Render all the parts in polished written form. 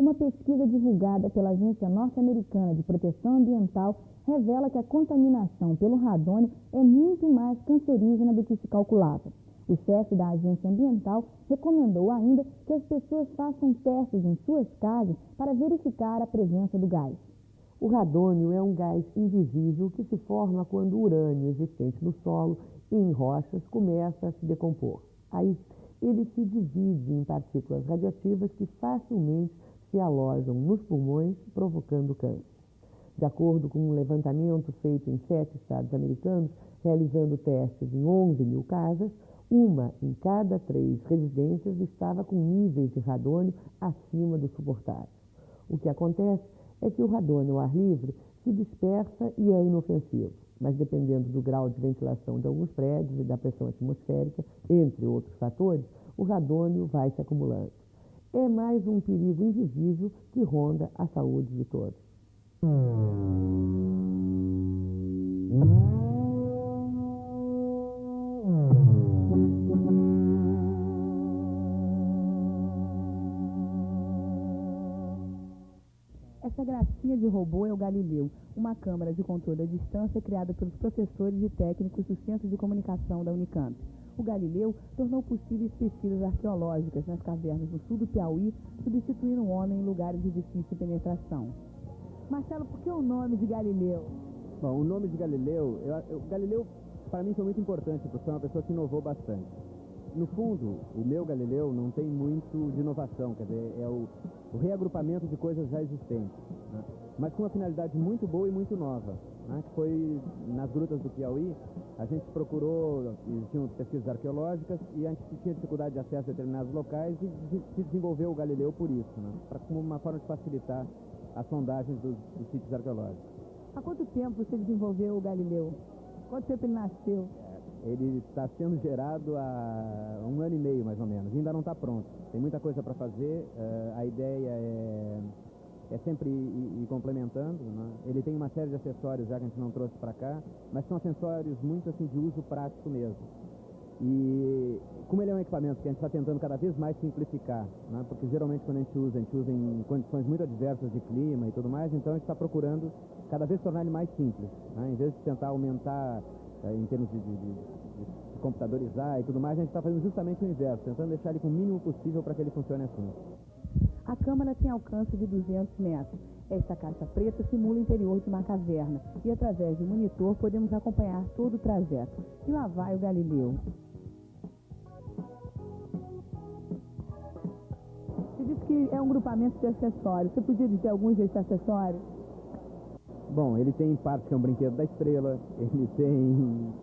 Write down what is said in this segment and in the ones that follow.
Uma pesquisa divulgada pela Agência Norte-Americana de Proteção Ambiental revela que a contaminação pelo radônio é muito mais cancerígena do que se calculava. O chefe da agência ambiental recomendou ainda que as pessoas façam testes em suas casas para verificar a presença do gás. O radônio é um gás invisível que se forma quando o urânio existente no solo e em rochas começa a se decompor. Aí, ele se divide em partículas radioativas que facilmente se alojam nos pulmões, provocando câncer. De acordo com um levantamento feito em 7 estados americanos, realizando testes em 11 mil casas, uma em cada 3 residências estava com níveis de radônio acima do suportável. O que acontece é que o radônio ao ar livre se dispersa e é inofensivo, mas dependendo do grau de ventilação de alguns prédios e da pressão atmosférica, entre outros fatores, o radônio vai se acumulando. É mais um perigo invisível que ronda a saúde de todos. Essa gracinha de robô é o Galileu, uma câmara de controle à distância criada pelos professores e técnicos do Centro de Comunicação da Unicamp. O Galileu tornou possíveis pesquisas arqueológicas nas cavernas do sul do Piauí, substituindo o homem em lugares de difícil penetração. Marcelo, por que o nome de Galileu? Bom, o nome de Galileu, Galileu para mim foi muito importante, porque foi uma pessoa que inovou bastante. No fundo, o meu Galileu não tem muito de inovação, quer dizer, é o reagrupamento de coisas já existentes, né? Mas com uma finalidade muito boa e muito nova, né? Que foi nas grutas do Piauí, a gente procurou, existiam pesquisas arqueológicas e a gente tinha dificuldade de acesso a determinados locais e se desenvolveu o Galileu por isso, né? Como uma forma de facilitar as sondagens dos sítios arqueológicos. Há quanto tempo você desenvolveu o Galileu? Quanto tempo ele nasceu? Ele está sendo gerado há 1 ano e meio, mais ou menos. Ainda não está pronto. Tem muita coisa para fazer. A ideia é sempre ir complementando, né? Ele tem uma série de acessórios já que a gente não trouxe para cá, mas são acessórios muito assim de uso prático mesmo. E como ele é um equipamento que a gente está tentando cada vez mais simplificar, né? Porque geralmente quando a gente usa em condições muito adversas de clima e tudo mais, então a gente está procurando cada vez tornar ele mais simples, né? Em vez de tentar aumentar em termos de computadorizar e tudo mais, a gente está fazendo justamente o inverso, tentando deixar ele com o mínimo possível para que ele funcione assim. A câmara tem alcance de 200 metros. Esta caixa preta simula o interior de uma caverna e, através de um monitor, podemos acompanhar todo o trajeto. E lá vai o Galileu. Você disse que é um grupamento de acessórios. Você podia dizer alguns desses acessórios? Bom, ele tem parte que é um brinquedo da estrela, ele tem...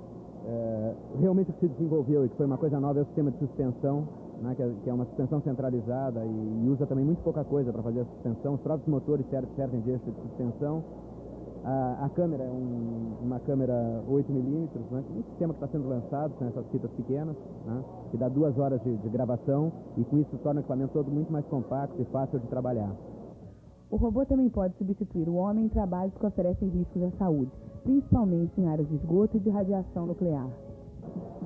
realmente o que se desenvolveu e que foi uma coisa nova é o sistema de suspensão, né, que é uma suspensão centralizada e usa também muito pouca coisa para fazer a suspensão. Os próprios motores servem de eixo de suspensão. A câmera é uma câmera 8mm, né, um sistema que está sendo lançado com essas fitas pequenas, né, que dá 2 horas de gravação e com isso torna o equipamento todo muito mais compacto e fácil de trabalhar. O robô também pode substituir o homem em trabalhos que oferecem riscos à saúde, principalmente em áreas de esgoto e de radiação nuclear.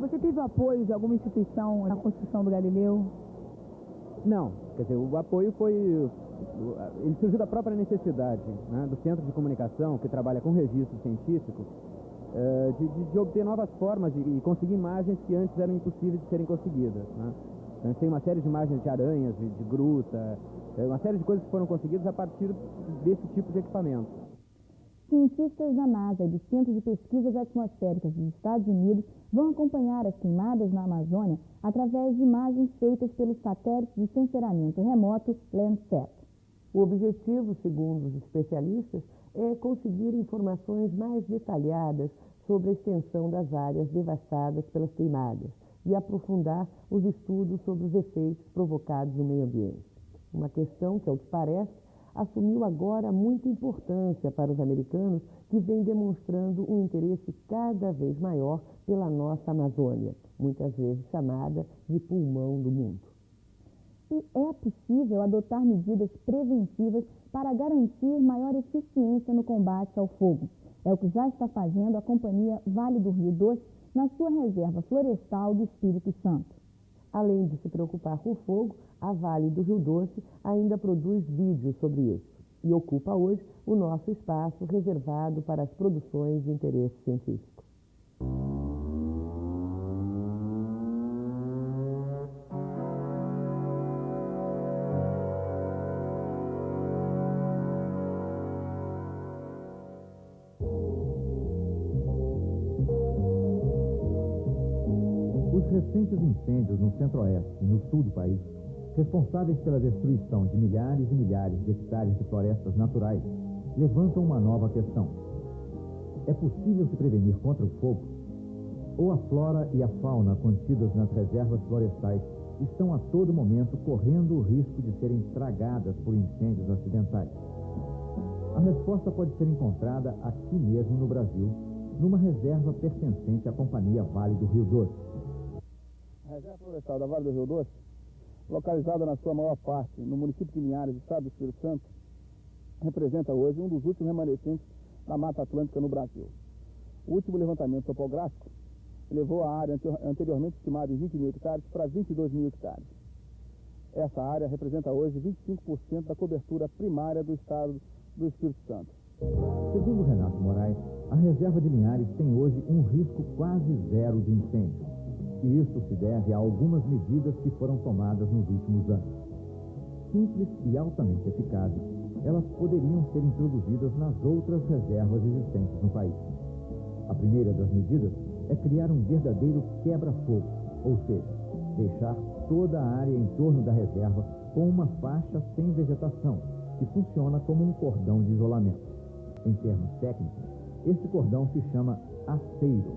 Você teve o apoio de alguma instituição na construção do Galileu? Não, quer dizer, o apoio ele surgiu da própria necessidade, né, do Centro de Comunicação, que trabalha com registro científico, de obter novas formas e conseguir imagens que antes eram impossíveis de serem conseguidas, né? Então, a gente tem uma série de imagens de aranhas, de gruta, uma série de coisas que foram conseguidas a partir desse tipo de equipamento. Cientistas da NASA e do Centro de Pesquisas Atmosféricas dos Estados Unidos vão acompanhar as queimadas na Amazônia através de imagens feitas pelos satélites de sensoramento remoto Landsat. O objetivo, segundo os especialistas, é conseguir informações mais detalhadas sobre a extensão das áreas devastadas pelas queimadas e aprofundar os estudos sobre os efeitos provocados no meio ambiente. Uma questão que, ao que parece, assumiu agora muita importância para os americanos, que vêm demonstrando um interesse cada vez maior pela nossa Amazônia, muitas vezes chamada de pulmão do mundo. E é possível adotar medidas preventivas para garantir maior eficiência no combate ao fogo. É o que já está fazendo a Companhia Vale do Rio Doce na sua reserva florestal do Espírito Santo. Além de se preocupar com o fogo, a Vale do Rio Doce ainda produz vídeos sobre isso e ocupa hoje o nosso espaço reservado para as produções de interesse científico. Os recentes incêndios no centro-oeste e no sul do país, responsáveis pela destruição de milhares e milhares de hectares de florestas naturais, levantam uma nova questão. É possível se prevenir contra o fogo? Ou a flora e a fauna contidas nas reservas florestais estão a todo momento correndo o risco de serem tragadas por incêndios acidentais? A resposta pode ser encontrada aqui mesmo no Brasil, numa reserva pertencente à Companhia Vale do Rio Doce. A Reserva Florestal da Vale do Rio Doce, localizada na sua maior parte no município de Linhares, estado do Espírito Santo, representa hoje um dos últimos remanescentes da Mata Atlântica no Brasil. O último levantamento topográfico elevou a área anteriormente estimada em 20 mil hectares para 22 mil hectares. Essa área representa hoje 25% da cobertura primária do estado do Espírito Santo. Segundo Renato Moraes, a reserva de Linhares tem hoje um risco quase zero de incêndio. E isso se deve a algumas medidas que foram tomadas nos últimos anos. Simples e altamente eficazes, elas poderiam ser introduzidas nas outras reservas existentes no país. A primeira das medidas é criar um verdadeiro quebra-fogo, ou seja, deixar toda a área em torno da reserva com uma faixa sem vegetação, que funciona como um cordão de isolamento. Em termos técnicos, esse cordão se chama aceiro.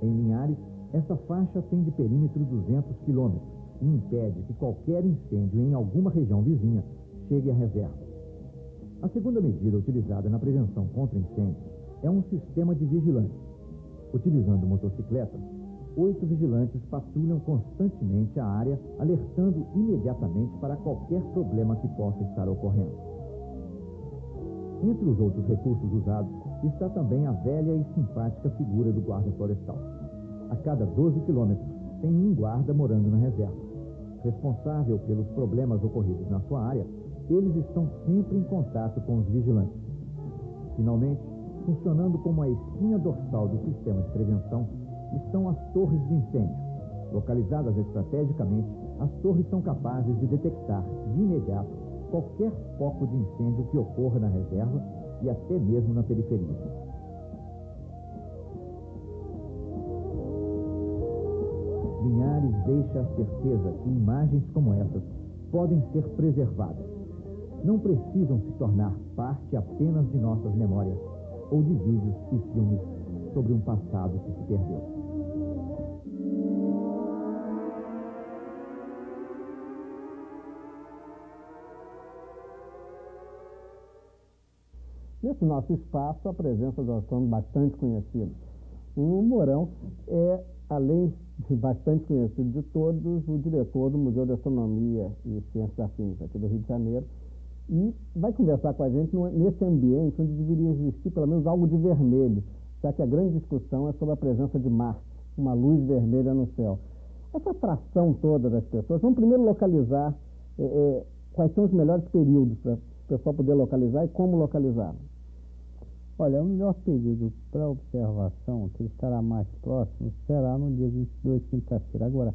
Em Linhares, essa faixa tem de perímetro 200 quilômetros e impede que qualquer incêndio em alguma região vizinha chegue à reserva. A segunda medida utilizada na prevenção contra incêndios é um sistema de vigilância. Utilizando motocicletas, 8 vigilantes patrulham constantemente a área, alertando imediatamente para qualquer problema que possa estar ocorrendo. Entre os outros recursos usados está também a velha e simpática figura do guarda florestal. A cada 12 quilômetros tem um guarda morando na reserva. Responsável pelos problemas ocorridos na sua área, eles estão sempre em contato com os vigilantes. Finalmente, funcionando como a espinha dorsal do sistema de prevenção, estão as torres de incêndio. Localizadas estrategicamente, as torres são capazes de detectar, de imediato, qualquer foco de incêndio que ocorra na reserva e até mesmo na periferia. Linhares deixa a certeza que imagens como essas podem ser preservadas. Não precisam se tornar parte apenas de nossas memórias ou de vídeos e filmes sobre um passado que se perdeu. Nesse nosso espaço, a presença do astrônomo bastante conhecido. O Mourão é, além de bastante conhecido de todos, o diretor do Museu de Astronomia e Ciências Afins aqui do Rio de Janeiro, e vai conversar com a gente nesse ambiente onde deveria existir pelo menos algo de vermelho, já que a grande discussão é sobre a presença de Marte, uma luz vermelha no céu. Essa atração toda das pessoas, vamos primeiro localizar quais são os melhores períodos para o pessoal poder localizar e como localizá-lo. Olha, o melhor período para observação, que estará mais próximo, será no dia 22, quinta-feira. Agora,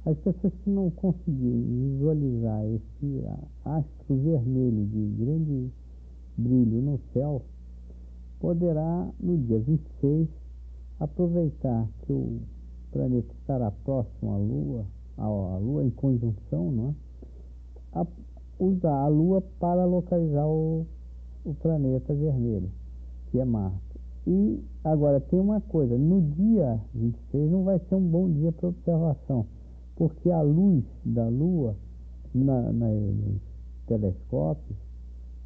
as pessoas que não conseguirem visualizar esse astro vermelho de grande brilho no céu, poderá, no dia 26, aproveitar que o planeta estará próximo à Lua em conjunção, não é? Usar a Lua para localizar o planeta vermelho, que é Marte. E agora tem uma coisa, no dia 26 não vai ser um bom dia para observação, porque a luz da Lua nos telescópios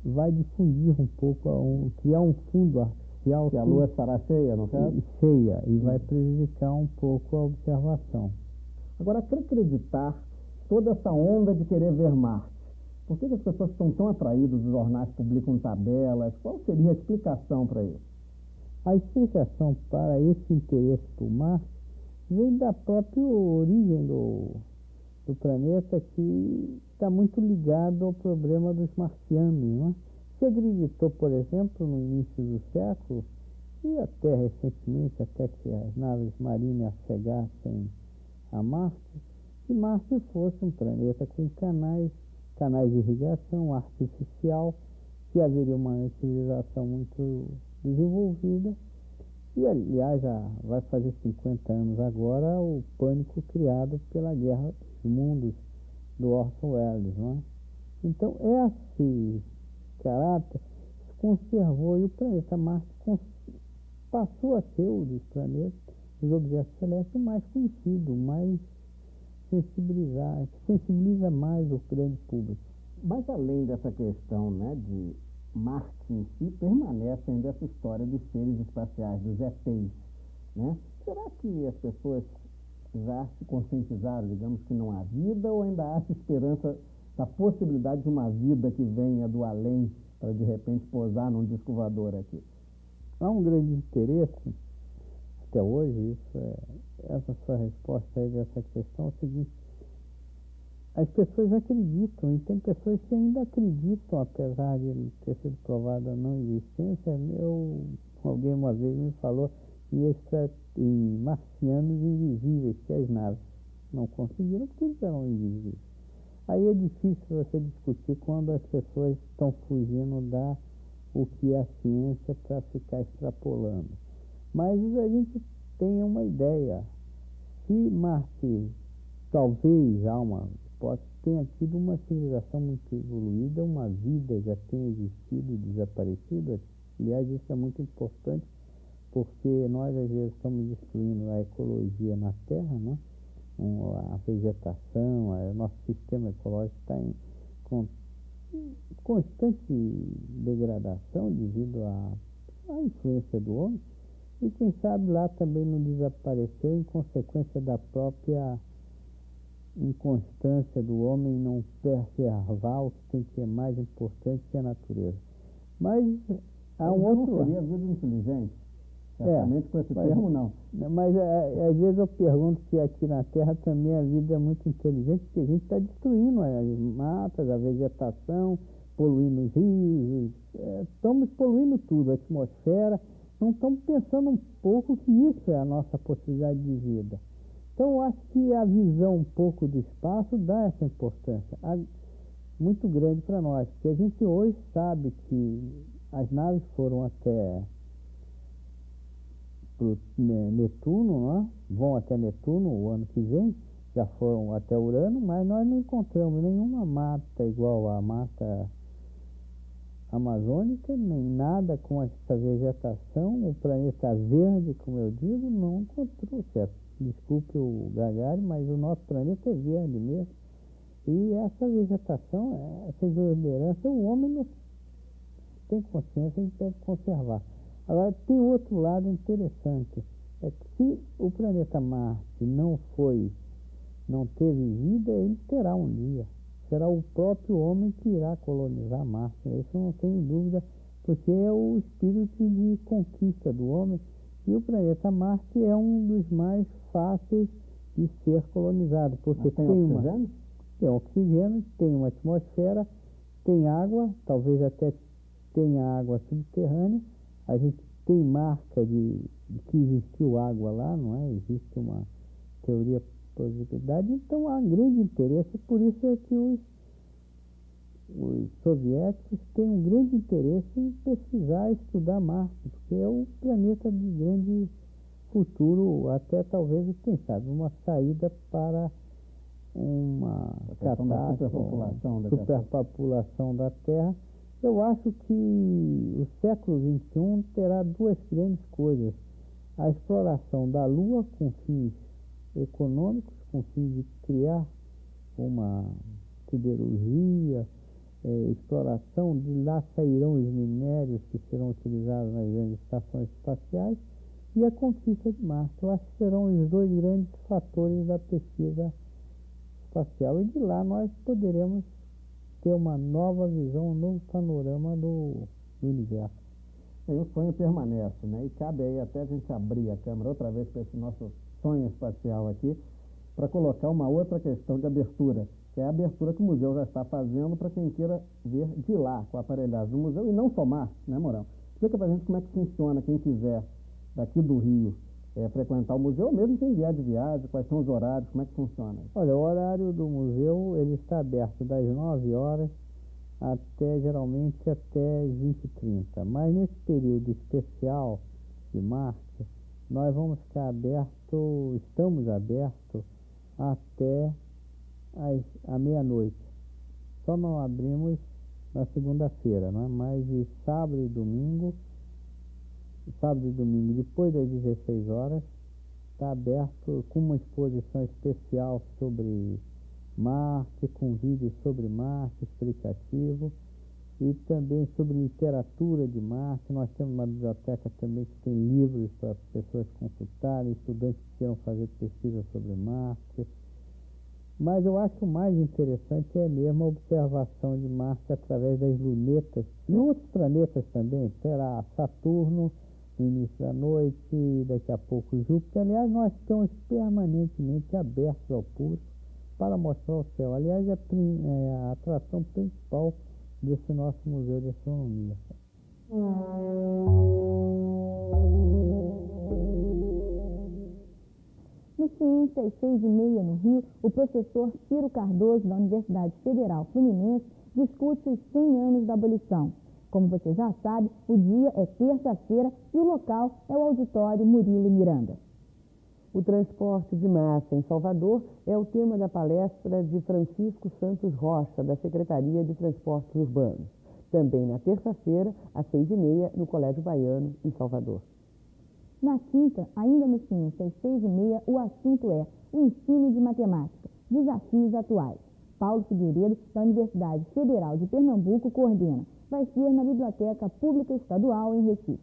vai difundir um pouco, criar um fundo artificial. Que a Lua estará cheia, não é? Cheia, e vai prejudicar um pouco a observação. Agora, acreditar toda essa onda de querer ver Marte, por que as pessoas estão tão atraídas, os jornais publicam tabelas? Qual seria a explicação para isso? A explicação para esse interesse por Marte vem da própria origem do planeta, que está muito ligado ao problema dos marcianos, não é? Se acreditou, por exemplo, no início do século, e até recentemente, até que as naves marinhas chegassem a Marte, que Marte fosse um planeta com canais de irrigação artificial, que haveria uma civilização muito desenvolvida. E, aliás, já vai fazer 50 anos agora o pânico criado pela Guerra dos Mundos do Orson Welles, não é? Então, esse caráter se conservou, e o planeta Marte passou a ser um dos planetas, dos objetos celestes, mais conhecido, mais sensibilizado, que sensibiliza mais o grande público. Mas além dessa questão, né, de Marte em si, permanece ainda essa história dos seres espaciais, dos ETs, né? Será que as pessoas já se conscientizaram, digamos, que não há vida, ou ainda há esperança da possibilidade de uma vida que venha do além para, de repente, pousar num disco voador aqui? Há um grande interesse, até hoje, essa sua resposta aí dessa questão é o seguinte: as pessoas acreditam, e tem pessoas que ainda acreditam, apesar de ter sido provada a não existência. Alguém uma vez me falou em marcianos invisíveis, que as naves não conseguiram porque eles eram invisíveis. Aí é difícil você discutir quando as pessoas estão fugindo o que é a ciência para ficar extrapolando. Mas a gente tem uma ideia. Se Marte, talvez há uma hipótese, tenha tido uma civilização muito evoluída, uma vida já tenha existido e desaparecido. Aliás, isso é muito importante, porque nós às vezes estamos destruindo a ecologia na Terra, né? A vegetação, o nosso sistema ecológico está em constante degradação devido à influência do homem, e quem sabe lá também não desapareceu em consequência da própria inconstância do homem em não preservar o que é mais importante, que é a natureza. Mas há um outro... Não seria vida inteligente? Certamente com esse termo, não. Mas às vezes eu pergunto se aqui na Terra também a vida é muito inteligente, porque a gente está destruindo as matas, a vegetação, poluindo os rios, estamos poluindo tudo, a atmosfera. Não estamos pensando um pouco que isso é a nossa possibilidade de vida. Então, eu acho que a visão um pouco do espaço dá essa importância muito grande para nós, porque a gente hoje sabe que as naves foram até Netuno, não é? Vão até Netuno o ano que vem, já foram até Urano, mas nós não encontramos nenhuma mata igual à mata amazônica, nem nada com essa vegetação. O planeta verde, como eu digo, não encontrou, certo? Desculpe o Gagarin, mas o nosso planeta é verde mesmo. E essa vegetação, essa exuberância, o homem não tem consciência, a gente deve conservar. Agora, tem outro lado interessante, é que se o planeta Marte não teve vida, ele terá um dia. Será o próprio homem que irá colonizar Marte. Isso eu não tenho dúvida, porque é o espírito de conquista do homem. E o planeta Marte é um dos mais fáceis de ser colonizado, porque tem oxigênio, tem uma atmosfera, tem água, talvez até tenha água subterrânea. A gente tem marca de que existiu água lá, não é? Existe uma teoria possibilidade. Então há grande interesse, por isso é que os soviéticos têm um grande interesse em pesquisar e estudar Marte, porque é o planeta de grande futuro, até talvez, quem sabe, uma saída para uma catástrofe, superpopulação da Terra. Eu acho que o século XXI terá duas grandes coisas: a exploração da Lua com fins econômicos, com fins de criar uma siderurgia, exploração, de lá sairão os minérios que serão utilizados nas grandes estações espaciais, e a conquista de Marte. Eu acho que serão os dois grandes fatores da pesquisa espacial, e de lá nós poderemos ter uma nova visão, um novo panorama do universo. E o sonho permanece, né? E cabe aí até a gente abrir a câmera outra vez para esse nosso sonho espacial aqui, para colocar uma outra questão de abertura, que é a abertura que o museu já está fazendo para quem queira ver de lá, com a aparelhagem do museu, e não só Marte, né, Mourão? Explica para a gente como é que funciona, quem quiser daqui do Rio frequentar o museu, mesmo quem vier de viagem, quais são os horários, como é que funciona? Olha, o horário do museu, ele está aberto das 9 horas geralmente até 20h30. Mas nesse período especial de Marte, nós vamos ficar estamos abertos até a meia-noite. Só não abrimos na segunda-feira, não é? Mas de sábado e domingo, depois das 16 horas, está aberto com uma exposição especial sobre Marte, com vídeos sobre Marte, explicativo, e também sobre literatura de Marte. Nós temos uma biblioteca também que tem livros para as pessoas consultarem, estudantes que queiram fazer pesquisa sobre Marte. Mas eu acho que o mais interessante é mesmo a observação de Marte através das lunetas e outros planetas também. Terá Saturno no início da noite, e daqui a pouco Júpiter. Aliás, nós estamos permanentemente abertos ao público para mostrar o céu. Aliás, é a atração principal desse nosso Museu de Astronomia. No Ciência às 6h30, no Rio, o professor Ciro Cardoso, da Universidade Federal Fluminense, discute os 100 anos da abolição. Como você já sabe, o dia é terça-feira e o local é o Auditório Murilo Miranda. O transporte de massa em Salvador é o tema da palestra de Francisco Santos Rocha, da Secretaria de Transportes Urbanos. Também na terça-feira, às 6h30, no Colégio Baiano, em Salvador. Na quinta, ainda no Ciência às 6h30, o assunto é o ensino de matemática, desafios atuais. Paulo Figueiredo, da Universidade Federal de Pernambuco, coordena. Vai ser na Biblioteca Pública Estadual, em Recife.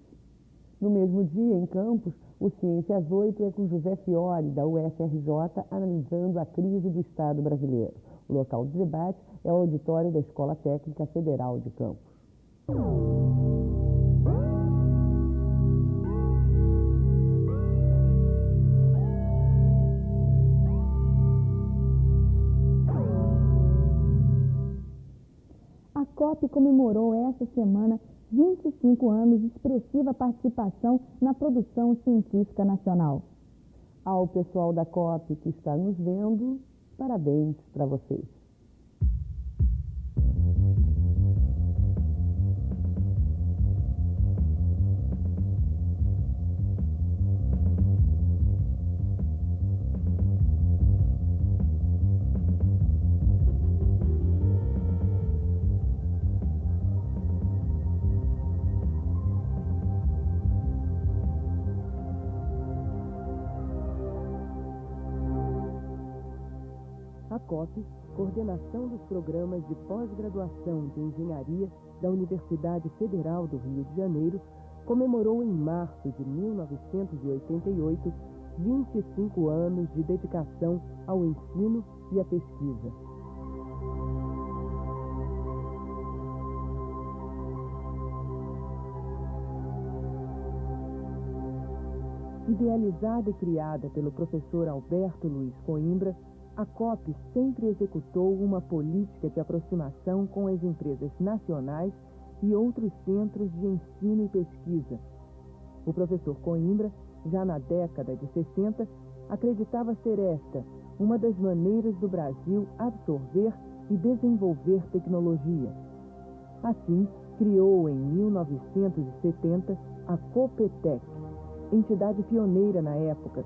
No mesmo dia, em Campos, o Ciência às 8 é com José Fiore, da UFRJ, analisando a crise do Estado brasileiro. O local de debate é o auditório da Escola Técnica Federal de Campos. A COP comemorou esta semana 25 anos de expressiva participação na produção científica nacional. Ao pessoal da COP que está nos vendo, parabéns para vocês. A COP, coordenação dos programas de pós-graduação de engenharia da Universidade Federal do Rio de Janeiro, comemorou em março de 1988 25 anos de dedicação ao ensino e à pesquisa. Idealizada e criada pelo professor Alberto Luiz Coimbra, a COP sempre executou uma política de aproximação com as empresas nacionais e outros centros de ensino e pesquisa. O professor Coimbra, já na década de 60, acreditava ser esta uma das maneiras do Brasil absorver e desenvolver tecnologia. Assim, criou em 1970 a Copetec, entidade pioneira na época,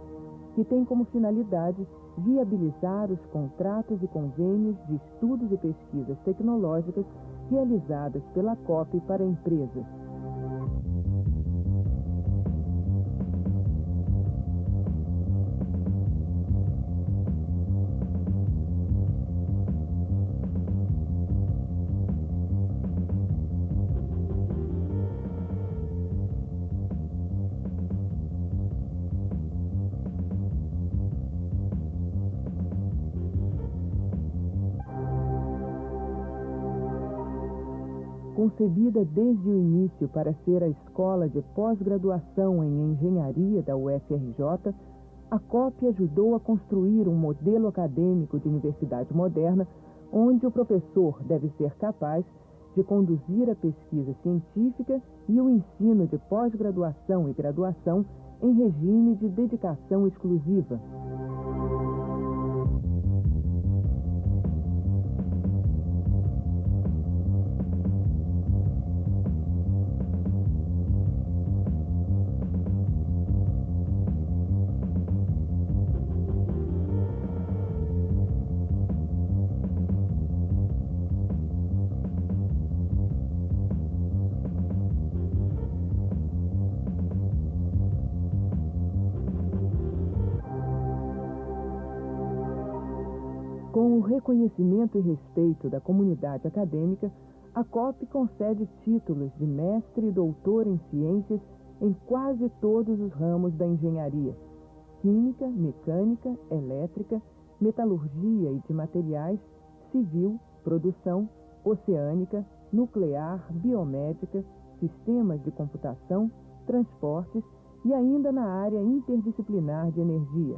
que tem como finalidade viabilizar os contratos e convênios de estudos e pesquisas tecnológicas realizadas pela COP para empresas. Concebida desde o início para ser a escola de pós-graduação em engenharia da UFRJ, a COP ajudou a construir um modelo acadêmico de universidade moderna, onde o professor deve ser capaz de conduzir a pesquisa científica e o ensino de pós-graduação e graduação em regime de dedicação exclusiva. Com o reconhecimento e respeito da comunidade acadêmica, a COP concede títulos de mestre e doutor em ciências em quase todos os ramos da engenharia: química, mecânica, elétrica, metalurgia e de materiais, civil, produção, oceânica, nuclear, biomédica, sistemas de computação, transportes e ainda na área interdisciplinar de energia.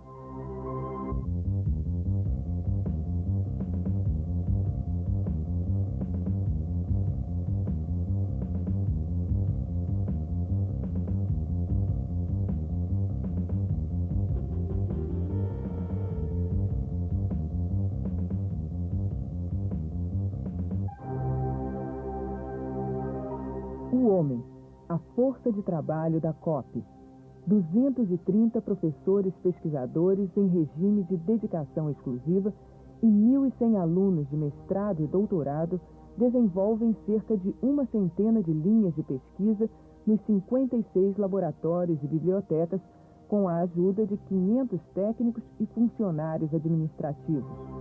O homem, a força de trabalho da COP. 230 professores pesquisadores em regime de dedicação exclusiva e 1.100 alunos de mestrado e doutorado desenvolvem cerca de 100 de linhas de pesquisa nos 56 laboratórios e bibliotecas, com a ajuda de 500 técnicos e funcionários administrativos.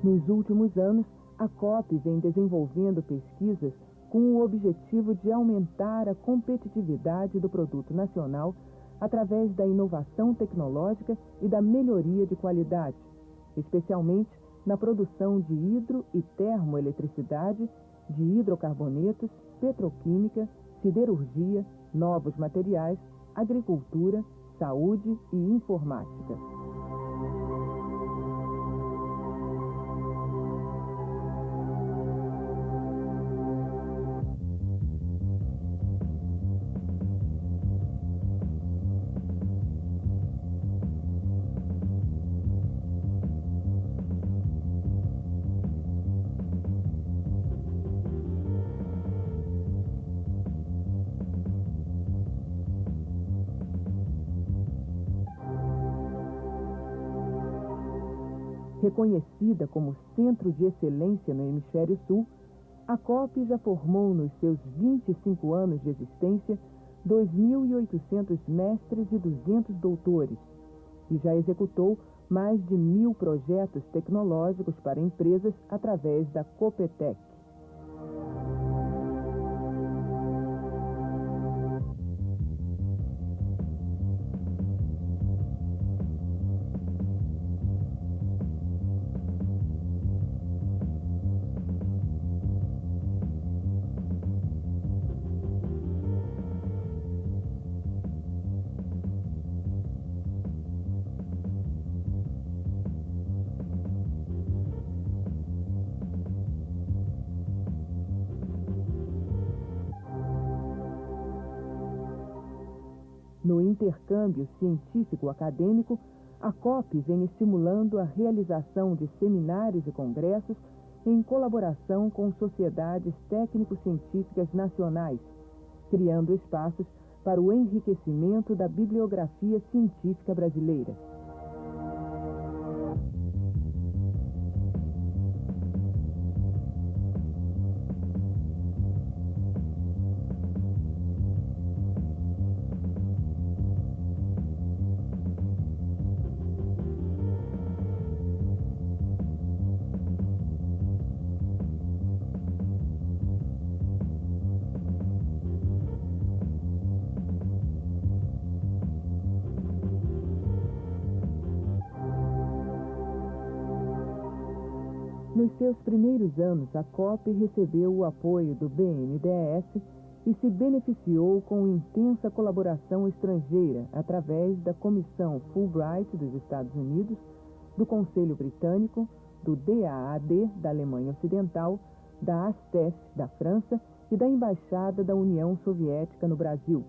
Nos últimos anos, a COP vem desenvolvendo pesquisas com o objetivo de aumentar a competitividade do produto nacional através da inovação tecnológica e da melhoria de qualidade, especialmente na produção de hidro- e termoeletricidade, de hidrocarbonetos, petroquímica, siderurgia, novos materiais, agricultura, saúde e informática. Reconhecida como centro de excelência no Hemisfério Sul, a COP já formou nos seus 25 anos de existência 2.800 mestres e 200 doutores, e já executou mais de 1.000 projetos tecnológicos para empresas através da Copetec. No intercâmbio científico-acadêmico, a COP vem estimulando a realização de seminários e congressos em colaboração com sociedades técnico-científicas nacionais, criando espaços para o enriquecimento da bibliografia científica brasileira. Nos seus primeiros anos, a COP recebeu o apoio do BNDES e se beneficiou com intensa colaboração estrangeira através da Comissão Fulbright dos Estados Unidos, do Conselho Britânico, do DAAD da Alemanha Ocidental, da ASTEF da França e da Embaixada da União Soviética no Brasil.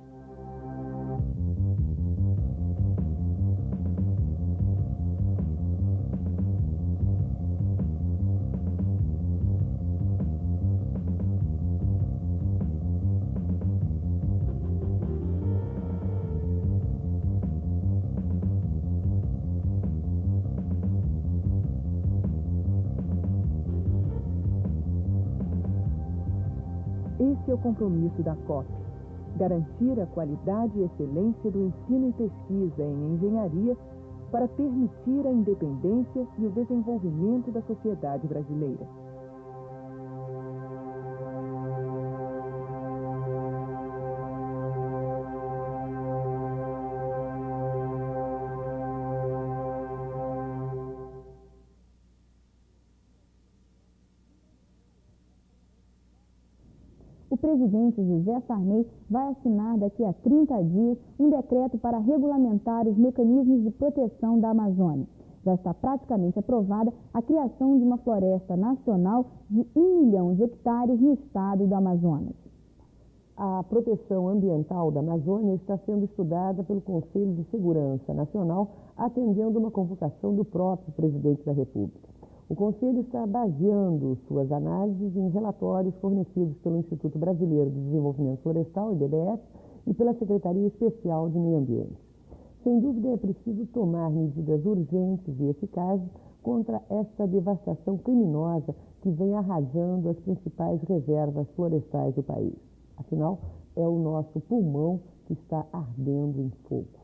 Esse é o compromisso da COP: garantir a qualidade e excelência do ensino e pesquisa em engenharia para permitir a independência e o desenvolvimento da sociedade brasileira. O presidente José Sarney vai assinar daqui a 30 dias um decreto para regulamentar os mecanismos de proteção da Amazônia. Já está praticamente aprovada a criação de uma floresta nacional de 1 milhão de hectares no estado do Amazonas. A proteção ambiental da Amazônia está sendo estudada pelo Conselho de Segurança Nacional, atendendo uma convocação do próprio presidente da República. O Conselho está baseando suas análises em relatórios fornecidos pelo Instituto Brasileiro de Desenvolvimento Florestal, IBDF, e pela Secretaria Especial de Meio Ambiente. Sem dúvida, é preciso tomar medidas urgentes e eficazes contra esta devastação criminosa que vem arrasando as principais reservas florestais do país. Afinal, é o nosso pulmão que está ardendo em fogo.